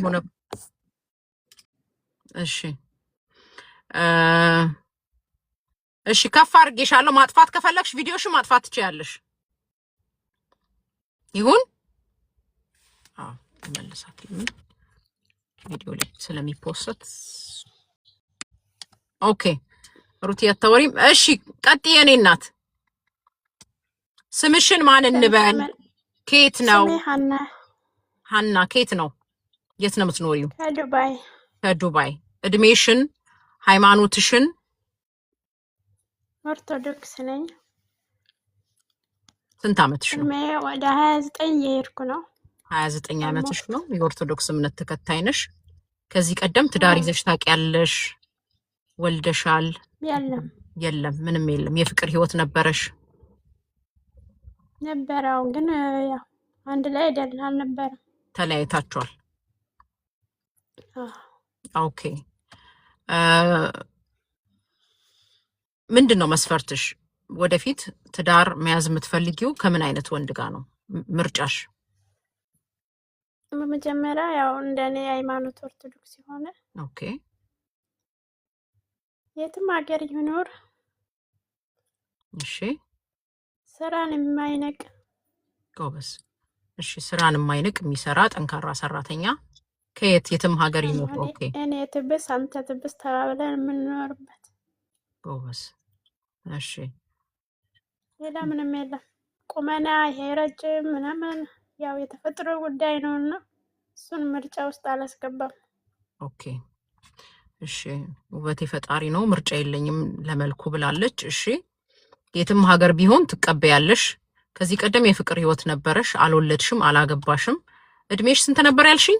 ሆነ እሺ ከፍ አድርጌሻለሁ። ማጥፋት ከፈለግሽ ቪዲዮሽ ማጥፋት ትችያለሽ። ይሁን መልሳት ቪዲዮ ላይ ስለሚፖስት ኦኬ። ሩቲ አታወሪም? እሺ ቀጥይ። የኔ እናት ስምሽን ማን እንበል? ኬት ነው? ሀና ኬት ነው? የት ነው የምትኖሪው? ከዱባይ። ከዱባይ። እድሜሽን፣ ሃይማኖትሽን? ኦርቶዶክስ ነኝ። ስንት ዓመትሽ ነው? እድሜ ወደ 29 እየሄድኩ ነው። 29 ዓመትሽ ነው። የኦርቶዶክስ እምነት ተከታይ ነሽ። ከዚህ ቀደም ትዳር ይዘሽ ታውቂያለሽ? ወልደሻል? የለም ምንም የለም። የፍቅር ህይወት ነበረሽ? ነበረው፣ ግን ያው አንድ ላይ አይደል አልነበረም። ተለያይታችኋል? ኦኬ። ምንድነው መስፈርትሽ? ወደፊት ትዳር መያዝ የምትፈልጊው ከምን አይነት ወንድ ጋር ነው ምርጫሽ? በመጀመሪያ ያው እንደኔ ሃይማኖት ኦርቶዶክስ የሆነ ኦኬ። የትም ሀገር ይኖር። እሺ። ስራን የማይንቅ ጎበዝ። እሺ፣ ስራን የማይንቅ የሚሰራ ጠንካራ ሰራተኛ የትም ሀገር ይኖር። ኦኬ። እኔ ትብስ አንተ ትብስ ተባብለን የምንኖርበት። ጎበዝ። እሺ። ሌላ ምንም የለም። ቁመና ይሄ ረጅም ምናምን ያው የተፈጥሮ ጉዳይ ነውና እሱን ምርጫ ውስጥ አላስገባም። ኦኬ። እሺ። ውበት የፈጣሪ ነው፣ ምርጫ የለኝም ለመልኩ ብላለች። እሺ። የትም ሀገር ቢሆን ትቀበያለሽ። ከዚህ ቀደም የፍቅር ህይወት ነበረሽ፣ አልወለድሽም፣ አላገባሽም። እድሜሽ ስንት ነበር ያልሽኝ?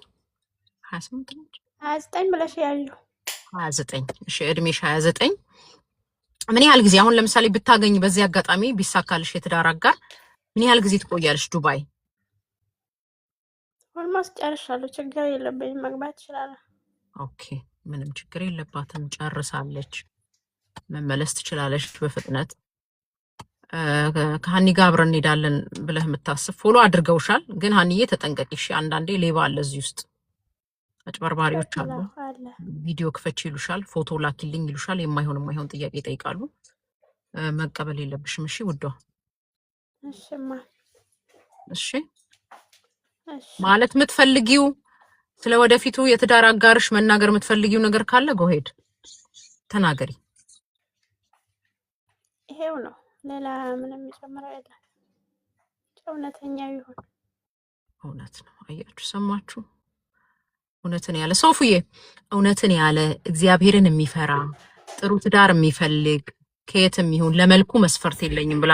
28 ነው። 29 ብለሽ ያለው 29። እሺ፣ እድሜሽ 29። ምን ያህል ጊዜ አሁን ለምሳሌ ብታገኝ በዚህ አጋጣሚ ቢሳካልሽ የትዳር አጋር ምን ያህል ጊዜ ትቆያለሽ ዱባይ? ኦልሞስት ጨርሻለሁ። ችግር የለብኝም፣ መግባት እችላለሁ። ኦኬ፣ ምንም ችግር የለባትም። ጨርሳለች፣ መመለስ ትችላለች በፍጥነት። ከሀኒ ጋር አብረን እንሄዳለን ብለህ የምታስብ ፎሎ አድርገውሻል። ግን ሀኒዬ ተጠንቀቂ እሺ። አንዳንዴ ሌባ አለ እዚህ ውስጥ፣ አጭበርባሪዎች አሉ። ቪዲዮ ክፈች ይሉሻል፣ ፎቶ ላኪልኝ ይሉሻል። የማይሆን ጥያቄ ይጠይቃሉ። መቀበል የለብሽም እሺ ውዷ። እሺ። ማለት የምትፈልጊው ስለ ወደፊቱ የትዳር አጋርሽ መናገር የምትፈልጊው ነገር ካለ ጎሄድ ተናገሪ። ይሄው ነው፣ ሌላ ምንም የሚጨምረው የለም። እውነተኛ ይሁን። እውነት ነው። አያችሁ፣ ሰማችሁ? እውነትን ያለ ሶፉዬ፣ እውነትን ያለ እግዚአብሔርን የሚፈራ ጥሩ ትዳር የሚፈልግ ከየትም ይሁን ለመልኩ መስፈርት የለኝም ብላ